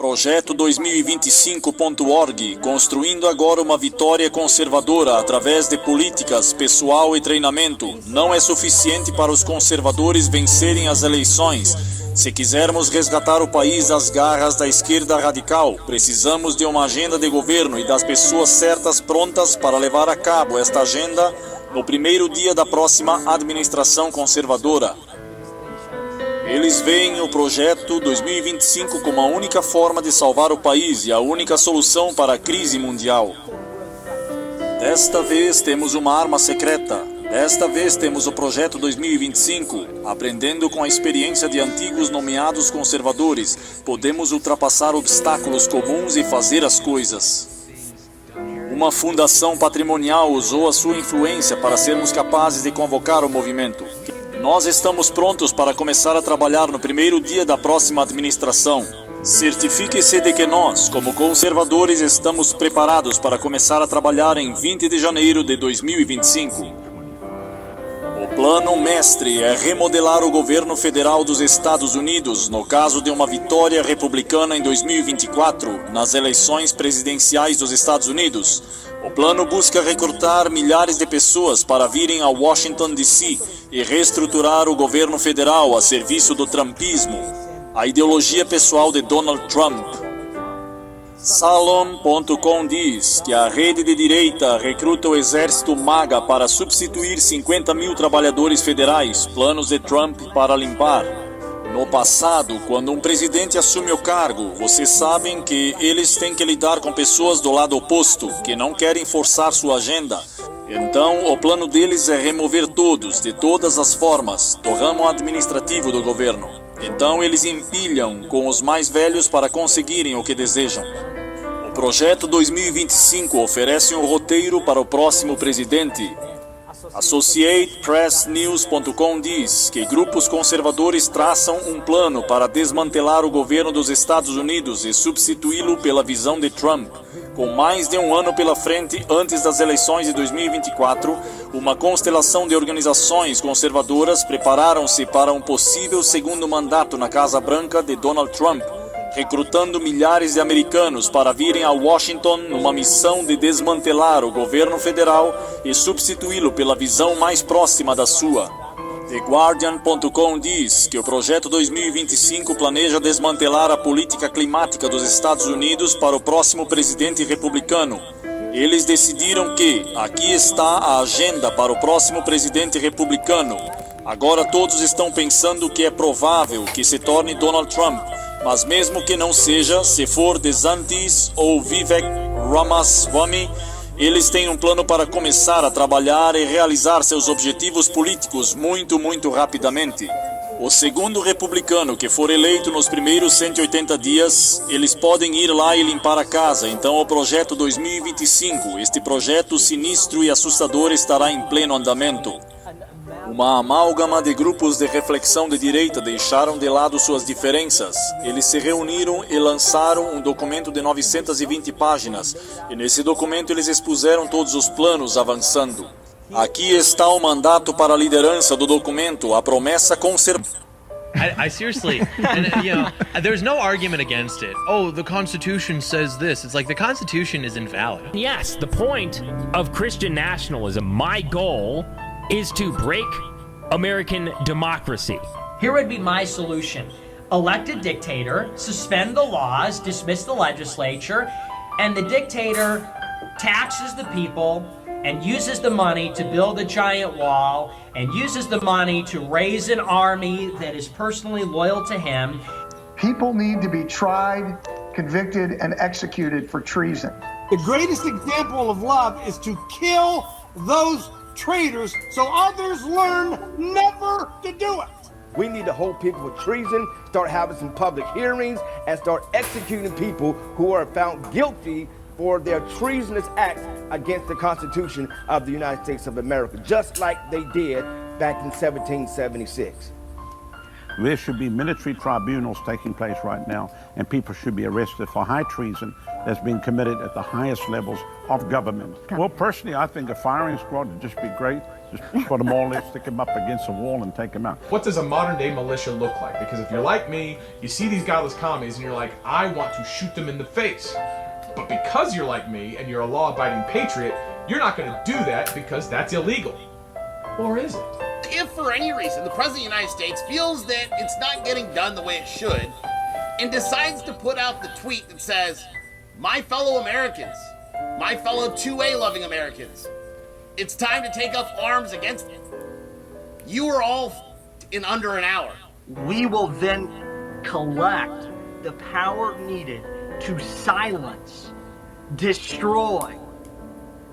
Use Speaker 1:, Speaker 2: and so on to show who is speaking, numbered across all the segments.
Speaker 1: Projeto 2025.org, construindo agora uma vitória conservadora através de políticas, pessoal e treinamento. Não é suficiente para os conservadores vencerem as eleições. Se quisermos resgatar o país das garras da esquerda radical, precisamos de uma agenda de governo e das pessoas certas prontas para levar a cabo esta agenda no primeiro dia da próxima administração conservadora. Eles veem o Projeto 2025 como a única forma de salvar o país e a única solução para a crise mundial. Desta vez temos uma arma secreta. Desta vez temos o Projeto 2025. Aprendendo com a experiência de antigos nomeados conservadores, podemos ultrapassar obstáculos comuns e fazer as coisas. Uma fundação patrimonial usou a sua influência para sermos capazes de convocar o movimento. Nós estamos prontos para começar a trabalhar no primeiro dia da próxima administração. Certifique-se de que nós, como conservadores, estamos preparados para começar a trabalhar em 20 de janeiro de 2025. O plano mestre é remodelar o governo federal dos Estados Unidos no caso de uma vitória republicana em 2024 nas eleições presidenciais dos Estados Unidos. O plano busca recrutar milhares de pessoas para virem a Washington, D.C. e reestruturar o governo federal a serviço do trumpismo, a ideologia pessoal de Donald Trump. Salon.com diz que a rede de direita recruta o exército MAGA para substituir 50 mil trabalhadores federais, planos de Trump para limpar. No passado, quando um presidente assume o cargo, vocês sabem que eles têm que lidar com pessoas do lado oposto, que não querem forçar sua agenda. Então, o plano deles é remover todos, de todas as formas, do ramo administrativo do governo. Então, eles empilham com os mais velhos para conseguirem o que desejam. O Projeto 2025 oferece um roteiro para o próximo presidente. AssociatePressNews.com diz que grupos conservadores traçam um plano para desmantelar o governo dos Estados Unidos e substituí-lo pela visão de Trump. Com mais de um ano pela frente antes das eleições de 2024, uma constelação de organizações conservadoras prepararam-se para um possível segundo mandato na Casa Branca de Donald Trump, recrutando milhares de americanos para virem a Washington numa missão de desmantelar o governo federal e substituí-lo pela visão mais próxima da sua. TheGuardian.com diz que o Projeto 2025 planeja desmantelar a política climática dos Estados Unidos para o próximo presidente republicano. Eles decidiram que aqui está a agenda para o próximo presidente republicano. Agora todos estão pensando que é provável que se torne Donald Trump. Mas mesmo que não seja, se for DeSantis ou Vivek Ramaswamy, eles têm um plano para começar a trabalhar e realizar seus objetivos políticos muito rapidamente. O segundo republicano que for eleito nos primeiros 180 dias, eles podem ir lá e limpar a casa. Então o Projeto 2025, este projeto sinistro e assustador, estará em pleno andamento. Uma amálgama de grupos de reflexão de direita deixaram de lado suas diferenças. Eles se reuniram e lançaram um documento de 920 páginas. E nesse documento eles expuseram todos os planos avançando. Aqui está o mandato para a liderança do documento, a promessa conservadora.
Speaker 2: I seriously, and there's no argument against it. Oh, the Constitution says this. It's like the Constitution is invalid.
Speaker 3: Yes, the point of Christian nationalism, my goal, is to break American democracy.
Speaker 4: Here would be my solution. Elect a dictator, suspend the laws, dismiss the legislature, and the dictator taxes the people and uses the money to build a giant wall and uses the money to raise an army that is personally loyal to him.
Speaker 5: People need to be tried, convicted, and executed for treason.
Speaker 6: The greatest example of love is to kill those traitors so others learn never to do it.
Speaker 7: We need to hold people for treason, start having some public hearings, and start executing people who are found guilty for their treasonous acts against the Constitution of the United States of America, just like they did back in 1776.
Speaker 8: There should be military tribunals taking place right now, and people should be arrested for high treason that's been committed at the highest levels of government. Well, personally, I think a firing squad would just be great. Just put them all there, stick them up against a wall, and take them out.
Speaker 9: What does a modern-day militia look like? Because if you're like me, you see these godless commies, and you're like, I want to shoot them in the face. But because you're like me, and you're a law-abiding patriot, you're not going to do that because that's illegal. Or is it?
Speaker 10: If for any reason the President of the United States feels that it's not getting done the way it should, and decides to put out the tweet that says, my fellow Americans, my fellow 2A loving Americans, it's time to take up arms against it. You are all in under an hour.
Speaker 11: We will then collect the power needed to silence, destroy,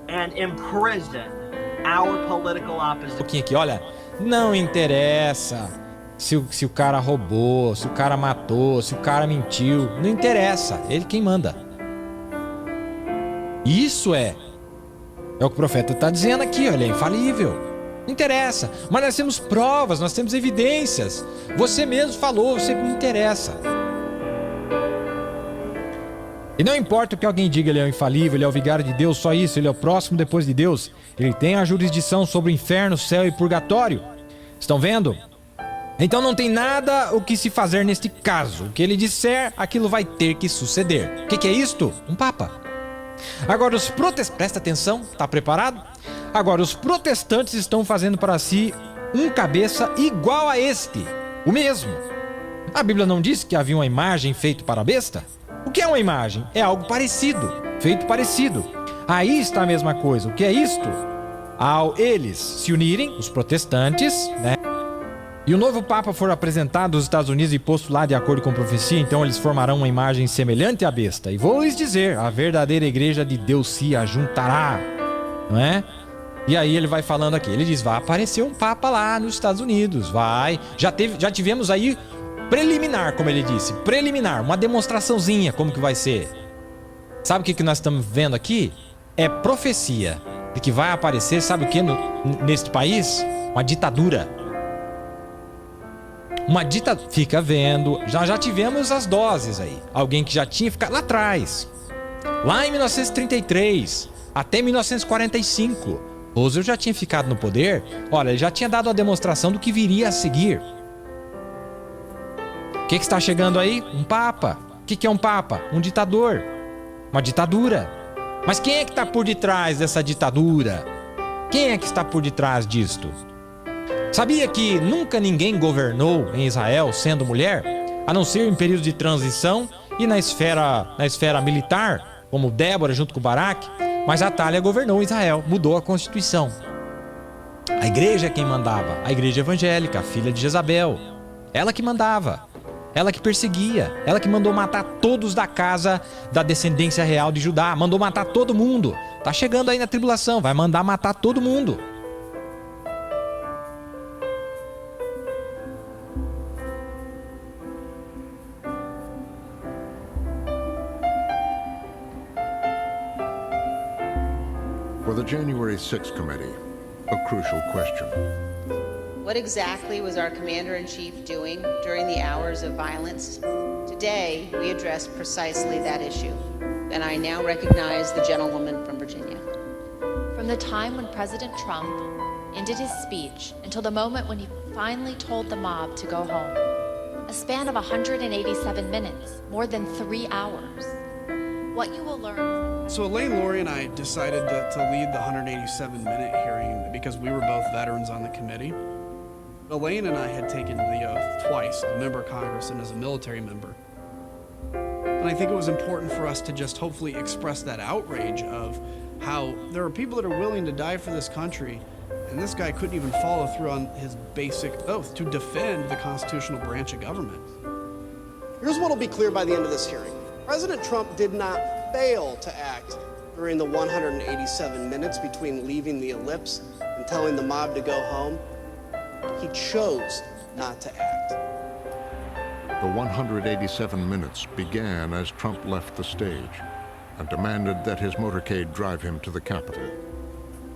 Speaker 11: and imprison our political opposition.
Speaker 12: Um pouquinho aqui, olha, não interessa se o cara roubou, se o cara matou, se o cara mentiu, não interessa, ele quem manda. Isso é o que o profeta está dizendo aqui, olha, é infalível. Não interessa, mas nós temos provas, nós temos evidências. Você mesmo falou, você não interessa. E não importa o que alguém diga, ele é o infalível, ele é o vigário de Deus, só isso, ele é o próximo depois de Deus. Ele tem a jurisdição sobre o inferno, céu e purgatório. Estão vendo? Então não tem nada o que se fazer neste caso. O que ele disser, aquilo vai ter que suceder. O que é isto? Um papa. Agora os protestantes... Presta atenção, tá preparado? Agora os protestantes estão fazendo para si um cabeça igual a este. O mesmo. A Bíblia não diz que havia uma imagem feita para a besta? O que é uma imagem? É algo parecido, feito parecido. Aí está a mesma coisa. O que é isto? Ao eles se unirem, os protestantes, né? E o novo Papa for apresentado aos Estados Unidos e posto lá de acordo com a profecia, então eles formarão uma imagem semelhante à besta. E vou lhes dizer, a verdadeira igreja de Deus se ajuntará, não é? E aí ele vai falando aqui, ele diz, vai aparecer um Papa lá nos Estados Unidos, vai. Já tivemos aí preliminar, como ele disse, preliminar, uma demonstraçãozinha como que vai ser. Sabe o que nós estamos vendo aqui? É profecia de que vai aparecer, sabe o que neste país? Uma ditadura. Fica vendo, já tivemos as doses aí. Alguém que já tinha ficado lá atrás. Lá em 1933 até 1945, Roosevelt já tinha ficado no poder. Olha, ele já tinha dado a demonstração do que viria a seguir. O que está chegando aí? Um papa. O que é um papa? Um ditador. Uma ditadura. Mas quem é que está por detrás dessa ditadura? Quem é que está por detrás disto? Sabia que nunca ninguém governou em Israel sendo mulher, a não ser em período de transição e na esfera militar, como Débora junto com Baraque, mas a Atália governou Israel, mudou a Constituição. A igreja é quem mandava, a igreja evangélica, a filha de Jezabel. Ela que mandava, ela que perseguia, ela que mandou matar todos da casa da descendência real de Judá, mandou matar todo mundo. Tá chegando aí na tribulação, vai mandar matar todo mundo.
Speaker 13: For the January 6th committee, a crucial question.
Speaker 14: What exactly was our commander-in-chief doing during the hours of violence? Today, we address precisely that issue, and I now recognize the gentlewoman from Virginia.
Speaker 15: From the time when President Trump ended his speech until the moment when he finally told the mob to go home, a span of 187 minutes, more than 3 hours. What you will learn.
Speaker 16: So Elaine, Lori, and I decided to lead the 187-minute hearing because we were both veterans on the committee. Elaine and I had taken the oath twice, as a member of Congress and as a military member. And I think it was important for us to just hopefully express that outrage of how there are people that are willing to die for this country, and this guy couldn't even follow through on his basic oath to defend the constitutional branch of government.
Speaker 17: Here's what will be clear by the end of this hearing. President Trump did not fail to act during the 187 minutes between leaving the ellipse and telling the mob to go home. He chose not to act.
Speaker 13: The 187 minutes began as Trump left the stage and demanded that his motorcade drive him to the Capitol.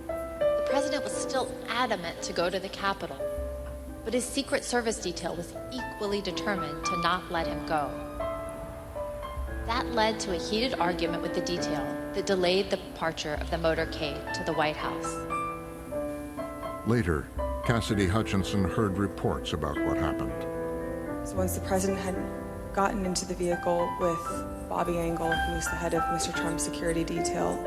Speaker 15: The president was still adamant to go to the Capitol. but his Secret Service detail was equally determined to not let him go. That led to a heated argument with the detail that delayed the departure of the motorcade to the White House.
Speaker 13: Later, Cassidy Hutchinson heard reports about what happened.
Speaker 18: So once the president had gotten into the vehicle with Bobby Engel, who's the head of Mr. Trump's security detail,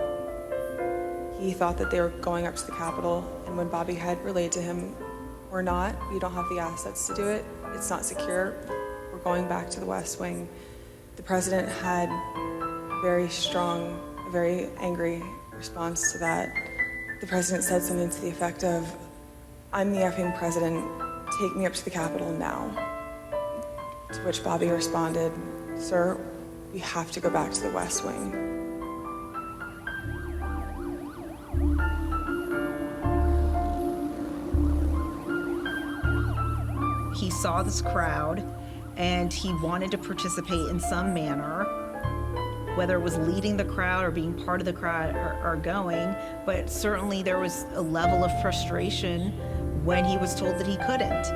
Speaker 18: he thought that they were going up to the Capitol, and when Bobby had relayed to him, "We're not, we don't have the assets to do it, it's not secure, we're going back to the West Wing," the president had a very strong, a very angry response to that. The president said something to the effect of, "I'm the effing president, take me up to the Capitol now." To which Bobby responded, "Sir, we have to go back to the West Wing."
Speaker 19: He saw this crowd and he wanted to participate in some manner, whether it was leading the crowd or being part of the crowd or going, but certainly there was a level of frustration when he was told that he couldn't,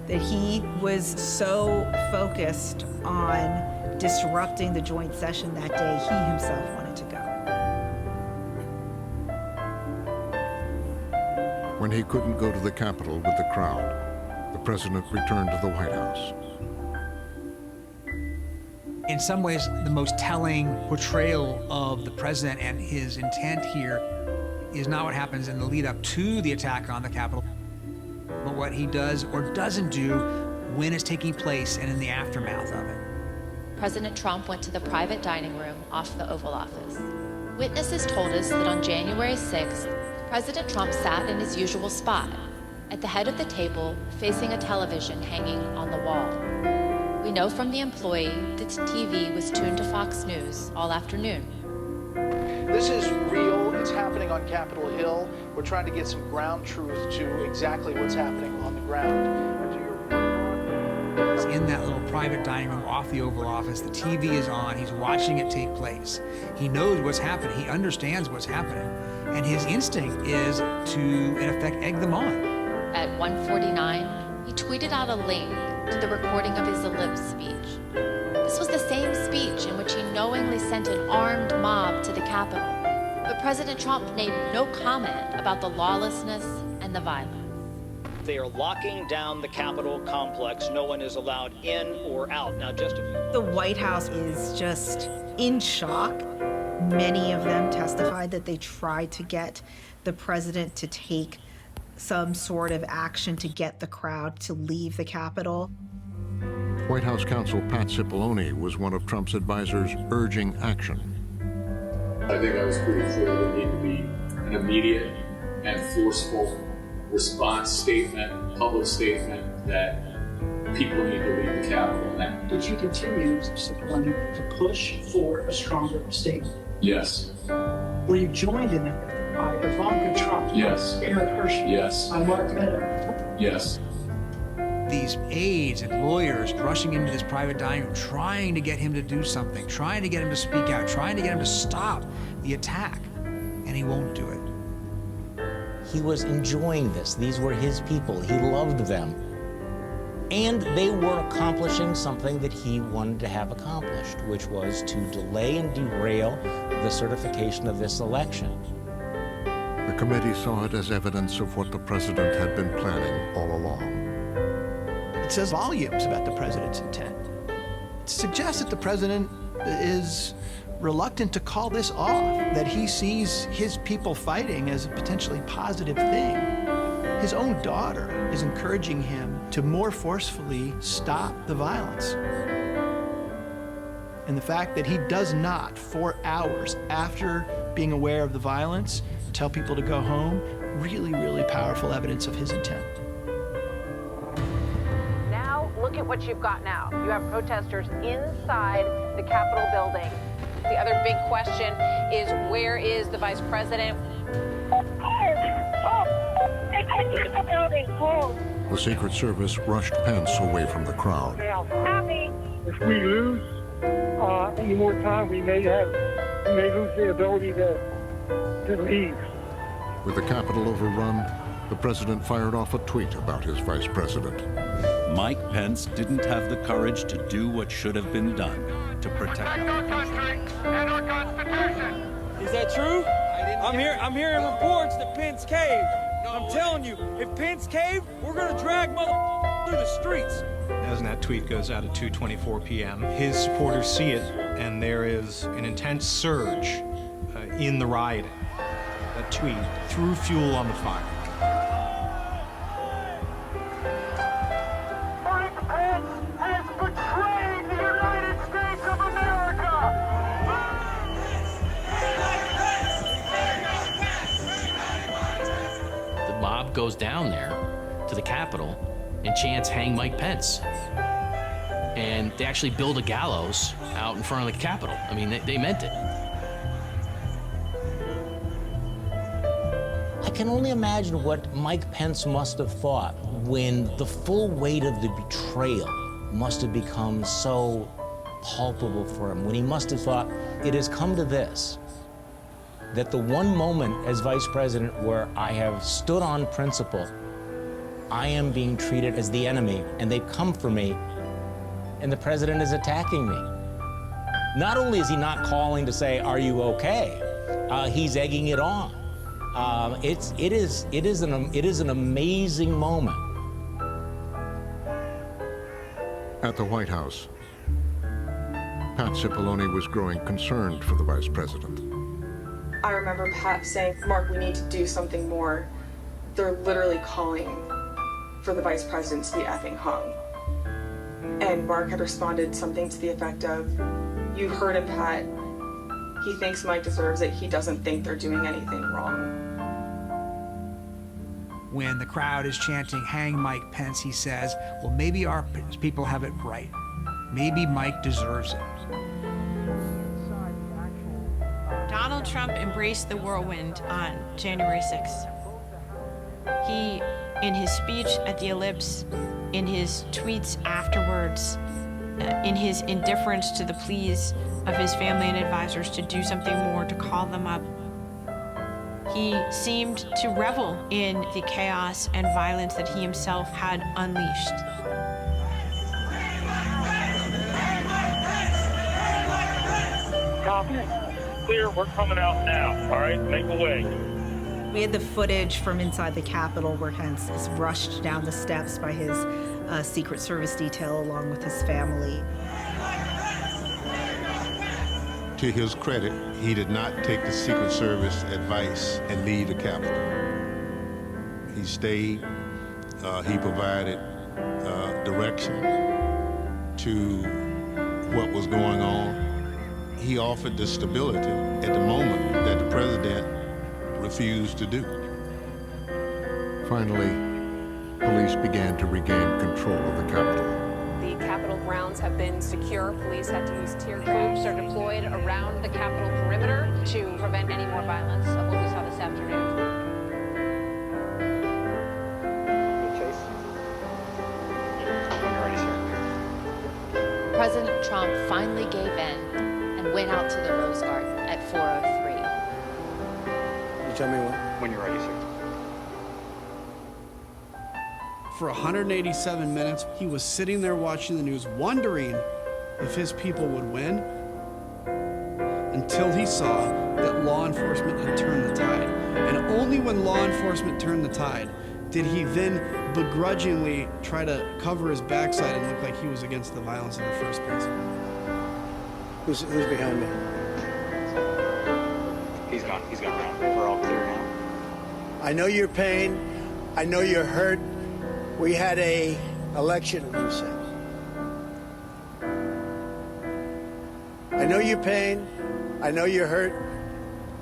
Speaker 19: that he was so focused on disrupting the joint session that day, he himself wanted to go.
Speaker 13: When he couldn't go to the Capitol with the crowd, the president returned to the White House.
Speaker 20: In some ways, the most telling portrayal of the president and his intent here is not what happens in the lead up to the attack on the Capitol, but what he does or doesn't do when it's taking place and in the aftermath of it.
Speaker 15: President Trump went to the private dining room off the Oval Office. Witnesses told us that on January 6th, President Trump sat in his usual spot, at the head of the table, facing a television hanging on the wall. We know from the employee that the TV was tuned to Fox News all afternoon.
Speaker 21: This is real. It's happening on Capitol Hill. We're trying to get some ground truth to exactly what's happening on the ground.
Speaker 20: In that little private dining room off the Oval Office, the TV is on, he's watching it take place. He knows what's happening, he understands what's happening, and his instinct is to, in effect, egg them on.
Speaker 15: At 1:49, he tweeted out a link to the recording of his ellipse speech. This was the same speech in which he knowingly sent an armed mob to the Capitol. But President Trump made no comment about the lawlessness and the violence.
Speaker 22: They are locking down the Capitol complex. No one is allowed in or out. Now, just
Speaker 19: The White House is just in shock. Many of them testified that they tried to get the president to take some sort of action to get the crowd to leave the Capitol.
Speaker 13: White House counsel Pat Cipollone was one of Trump's advisors urging action.
Speaker 1: I think I was pretty clear there needed to be an immediate and forceful response statement, public statement, that people need to leave the Capitol now.
Speaker 23: Did you continue, Cipollone, to push for a stronger statement?
Speaker 1: Yes.
Speaker 23: Were you joined in that by Ivanka Trump?
Speaker 1: Yes.
Speaker 23: Eric Hershey?
Speaker 1: Yes.
Speaker 23: By Mark Meadows?
Speaker 1: Yes.
Speaker 20: These aides and lawyers rushing into this private dining room, trying to get him to do something, trying to get him to speak out, trying to get him to stop the attack, and he won't do it.
Speaker 24: He was enjoying this. These were his people. He loved them. And they were accomplishing something that he wanted to have accomplished, which was to delay and derail the certification of this election.
Speaker 13: The committee saw it as evidence of what the president had been planning all along.
Speaker 25: It says volumes about the president's intent. It suggests that the president is reluctant to call this off, that he sees his people fighting as a potentially positive thing. His own daughter is encouraging him to more forcefully stop the violence. And the fact that he does not, 4 hours after being aware of the violence, tell people to go home, really, really powerful evidence of his intent.
Speaker 26: Now, look at what you've got now. You have protesters inside the Capitol building. The other big question is, where is the vice president?
Speaker 13: The Secret Service rushed Pence away from the crowd.
Speaker 27: If we lose any more time, we may lose the ability to leave.
Speaker 13: With the Capitol overrun, the president fired off a tweet about his vice president.
Speaker 2: Mike Pence didn't have the courage to do what should have been done to protect our country
Speaker 3: and our Constitution. Is that true? I'm hearing reports that Pence caved. I'm telling you, if Pence caved, we're gonna drag through the streets.
Speaker 4: As that tweet goes out at 2:24 p.m., his supporters see it, and there is an intense surge in the rioting. That tweet threw fuel on the fire.
Speaker 3: Mike Pence has betrayed the United States of America!
Speaker 5: The mob goes down there to the Capitol and chants, "Hang Mike Pence." And they actually build a gallows out in front of the Capitol. I mean, they meant it.
Speaker 24: I can only imagine what Mike Pence must have thought when the full weight of the betrayal must have become so palpable for him, when he must have thought, it has come to this, that the one moment as vice president where I have stood on principle, I am being treated as the enemy, and they've come for me, and the president is attacking me. Not only is he not calling to say, "Are you okay?" He's egging it on. It is an amazing moment.
Speaker 13: At the White House, Pat Cipollone was growing concerned for the vice president.
Speaker 18: I remember Pat saying, "Mark, we need to do something more. They're literally calling for the vice president to be effing hung." And Mark had responded something to the effect of, "You heard him, Pat. He thinks Mike deserves it. He doesn't think they're doing anything wrong."
Speaker 20: When the crowd is chanting, "Hang Mike Pence," he says, well, maybe our people have it right. Maybe Mike deserves it.
Speaker 6: Donald Trump embraced the whirlwind on January 6th. He, in his speech at the Ellipse, in his tweets afterwards, in his indifference to the pleas of his family and advisors to do something more, to call them up, he seemed to revel in the chaos and violence that he himself had unleashed.
Speaker 27: Copy. Clear, we're coming out now. All right, make a way.
Speaker 19: We had the footage from inside the Capitol where Pence is rushed down the steps by his Secret Service detail along with his family.
Speaker 7: To his credit, he did not take the Secret Service advice and leave the Capitol. He stayed, he provided direction to what was going on. He offered the stability at the moment that the president refused to do.
Speaker 13: Finally, police began to regain control of the Capitol.
Speaker 26: The Capitol grounds have been secure. Police had to use tear troops are deployed around the Capitol perimeter to prevent any more violence of what we saw this afternoon.
Speaker 15: President Trump finally gave in and went out to the Rose Garden at 4:03.
Speaker 8: You tell me when you're ready, sir.
Speaker 16: For 187 minutes, he was sitting there watching the news, wondering if his people would win, until he saw that law enforcement had turned the tide. And only when law enforcement turned the tide did he then begrudgingly try to cover his backside and look like he was against the violence in the first place.
Speaker 8: Who's behind me? He's gone around. We're all clear now. I know your pain. I know you're hurt. We had a election, you said. I know your pain. I know you're hurt.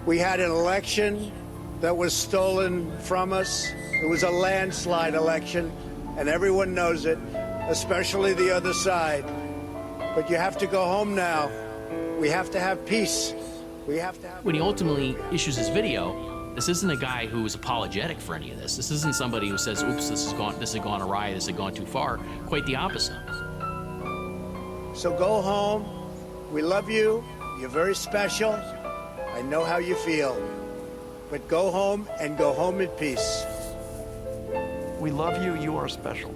Speaker 8: We had an election that was stolen from us. It was a landslide election, and everyone knows it, especially the other side. But you have to go home now. We have to have peace. We have to have...
Speaker 5: When he ultimately issues his video, this isn't a guy who is apologetic for any of this. This isn't somebody who says, oops, this has gone awry, this has gone too far. Quite the opposite.
Speaker 8: So go home. We love you. You're very special. I know how you feel. But go home and go home in peace.
Speaker 9: We love you, you are special.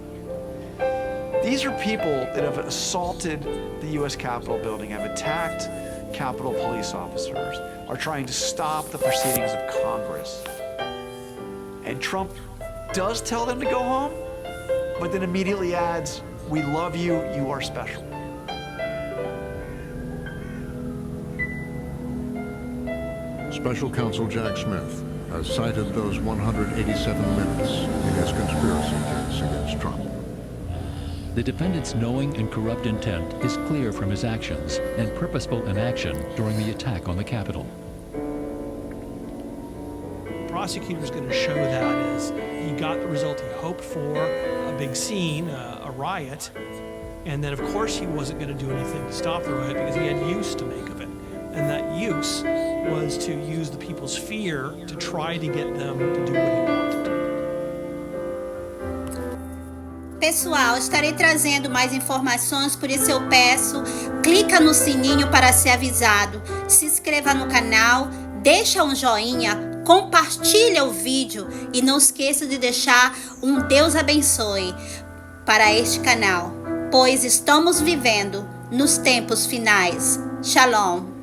Speaker 9: These are people that have assaulted the U.S. Capitol building, have attacked Capitol police officers, are trying to stop the proceedings of Congress. And Trump does tell them to go home, but then immediately adds, we love you, you are special.
Speaker 13: Special Counsel Jack Smith has cited those 187 minutes in his conspiracy case against Trump.
Speaker 10: The defendant's knowing and corrupt intent is clear from his actions and purposeful inaction during the attack on the Capitol.
Speaker 11: The prosecutor's going to show that as he got the result he hoped for, a big scene, a riot, and then of course he wasn't going to do anything to stop the riot because he had use to make of it. And that use was to use the people's fear to try to get them to do what he wanted to.
Speaker 12: Pessoal, estarei trazendo mais informações, por isso eu peço, clica no sininho para ser avisado, se inscreva no canal, deixa um joinha, compartilha o vídeo e não esqueça de deixar um Deus abençoe para este canal, pois estamos vivendo nos tempos finais. Shalom.